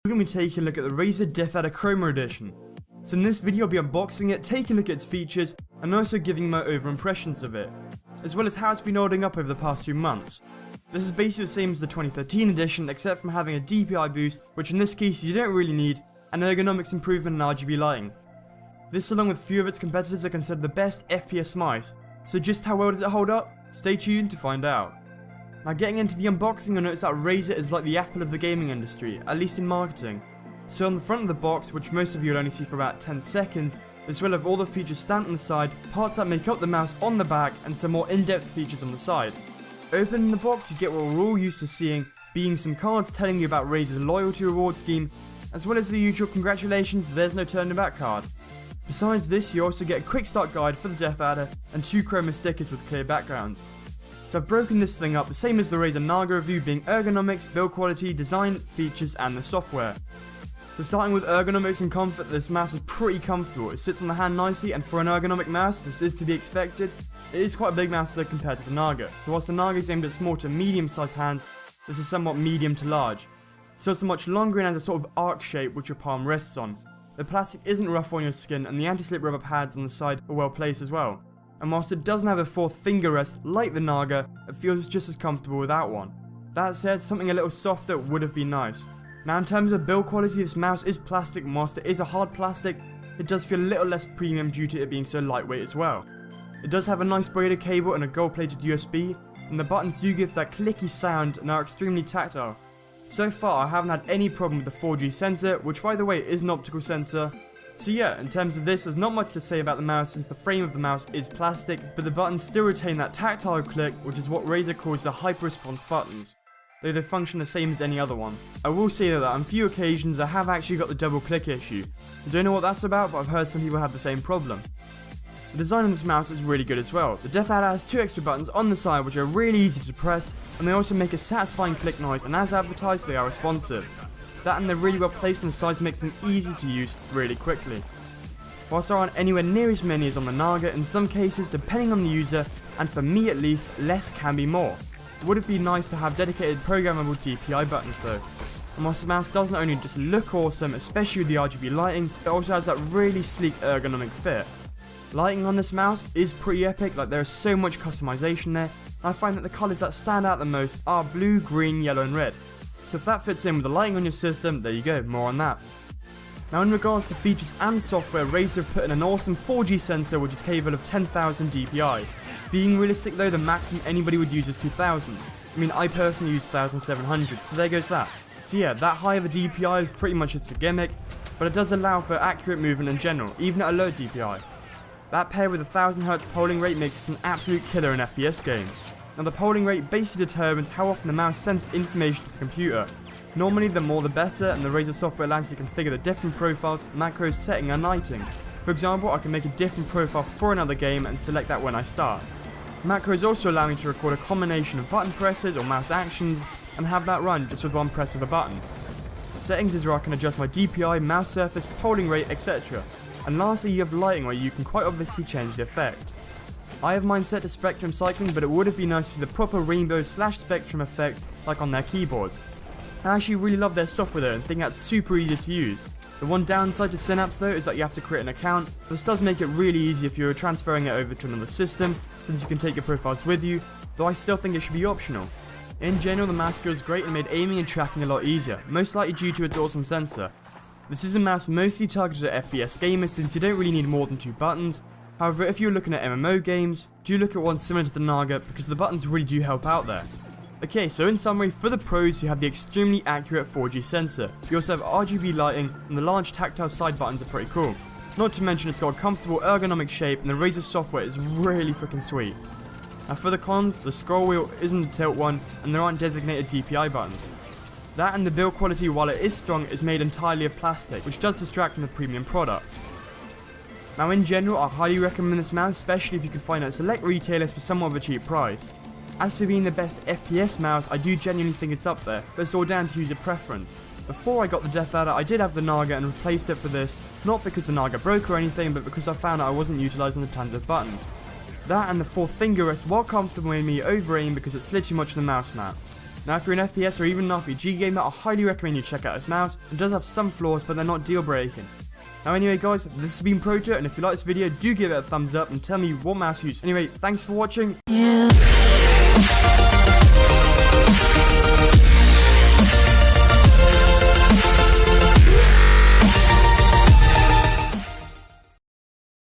We're going to be taking a look at the Razer DeathAdder Chroma edition. So in this video I'll be unboxing it, taking a look at its features, and also giving my over impressions of it, as well as how it's been holding up over the past few months. This is basically the same as the 2013 edition, except from having a DPI boost, which in this case you don't really need, and ergonomics improvement in RGB lighting. This, along with a few of its competitors, are considered the best FPS mice, so just how well does it hold up? Stay tuned to find out. Now, getting into the unboxing, you'll notice that Razer is like the Apple of the gaming industry, at least in marketing. So on the front of the box, which most of you will only see for about 10 seconds, as well as all the features stamped on the side, parts that make up the mouse on the back, and some more in-depth features on the side. Opening the box, you get what we're all used to seeing, being some cards telling you about Razer's loyalty reward scheme, as well as the usual congratulations, there's no turning back card. Besides this, you also get a quick start guide for the DeathAdder and 2 chroma stickers with clear backgrounds. So I've broken this thing up the same as the Razer Naga review, being ergonomics, build quality, design, features, and the software. So starting with ergonomics and comfort, this mouse is pretty comfortable. It sits on the hand nicely, and for an ergonomic mouse, this is to be expected. It is quite a big mouse though compared to the Naga, so whilst the Naga is aimed at small to medium sized hands, this is somewhat medium to large. So it's much longer and has a sort of arc shape which your palm rests on. The plastic isn't rough on your skin, and the anti-slip rubber pads on the side are well placed as well. And whilst it doesn't have a 4th finger rest like the Naga, it feels just as comfortable without one. That said, something a little softer would have been nice. Now in terms of build quality, this mouse is plastic, and whilst it is a hard plastic, it does feel a little less premium due to it being so lightweight as well. It does have a nice braided cable and a gold plated USB, and the buttons do give that clicky sound and are extremely tactile. So far I haven't had any problem with the 4G sensor, which by the way is an optical sensor. So yeah, in terms of this, there's not much to say about the mouse since the frame of the mouse is plastic, but the buttons still retain that tactile click, which is what Razer calls the hyper response buttons, though they function the same as any other one. I will say though that on few occasions I have actually got the double click issue. I don't know what that's about, but I've heard some people have the same problem. The design on this mouse is really good as well. The DeathAdder has 2 extra buttons on the side which are really easy to press, and they also make a satisfying click noise, and as advertised they are responsive. That and they're really well placed on the sides makes them easy to use really quickly. Whilst there aren't anywhere near as many as on the Naga, in some cases, depending on the user, and for me at least, less can be more. It would have been nice to have dedicated programmable DPI buttons though. And whilst the mouse doesn't only just look awesome, especially with the RGB lighting, it also has that really sleek ergonomic fit. Lighting on this mouse is pretty epic, like there is so much customization there, and I find that the colours that stand out the most are blue, green, yellow and red. So if that fits in with the lighting on your system, there you go, more on that. Now in regards to features and software, Razer have put in an awesome 4G sensor which is capable of 10,000 DPI. Being realistic though, the maximum anybody would use is 2,000. I mean, I personally use 1,700, so there goes that. So yeah, that high of a DPI is pretty much just a gimmick, but it does allow for accurate movement in general, even at a low DPI. That paired with a 1000Hz polling rate makes it an absolute killer in FPS games. Now the polling rate basically determines how often the mouse sends information to the computer. Normally the more the better, and the Razer software allows you to configure the different profiles, macros, setting and lighting. For example, I can make a different profile for another game and select that when I start. Macros also allow me to record a combination of button presses or mouse actions and have that run just with one press of a button. Settings is where I can adjust my DPI, mouse surface, polling rate, etc. And lastly you have lighting where you can quite obviously change the effect. I have mine set to spectrum cycling, but it would have been nice to see the proper rainbow / spectrum effect like on their keyboards. I actually really love their software though and think that's super easy to use. The one downside to Synapse though is that you have to create an account. This does make it really easy if you're transferring it over to another system, since you can take your profiles with you, though I still think it should be optional. In general, the mouse feels great and made aiming and tracking a lot easier, most likely due to its awesome sensor. This is a mouse mostly targeted at FPS gamers since you don't really need more than 2 buttons. However, if you're looking at MMO games, do look at one similar to the Naga because the buttons really do help out there. Okay, so in summary, for the pros you have the extremely accurate 4G sensor, you also have RGB lighting, and the large tactile side buttons are pretty cool. Not to mention it's got a comfortable ergonomic shape and the Razer software is really freaking sweet. Now for the cons, the scroll wheel isn't a tilt one and there aren't designated DPI buttons. That and the build quality, while it is strong, is made entirely of plastic, which does distract from the premium product. Now in general, I highly recommend this mouse, especially if you can find it at select retailers for somewhat of a cheap price. As for being the best FPS mouse, I do genuinely think it's up there, but it's all down to user preference. Before I got the DeathAdder, I did have the Naga and replaced it for this, not because the Naga broke or anything, but because I found out I wasn't utilising the tons of buttons. That and the 4th finger rest, while comfortable, made me over aim because it slid too much on the mouse mat. Now if you're an FPS or even an RPG gamer, I highly recommend you check out this mouse. It does have some flaws, but they're not deal breaking. Now anyway guys, this has been Proto, and if you like this video, do give it a thumbs up and tell me what mouse you use. Anyway, thanks for watching. Yeah.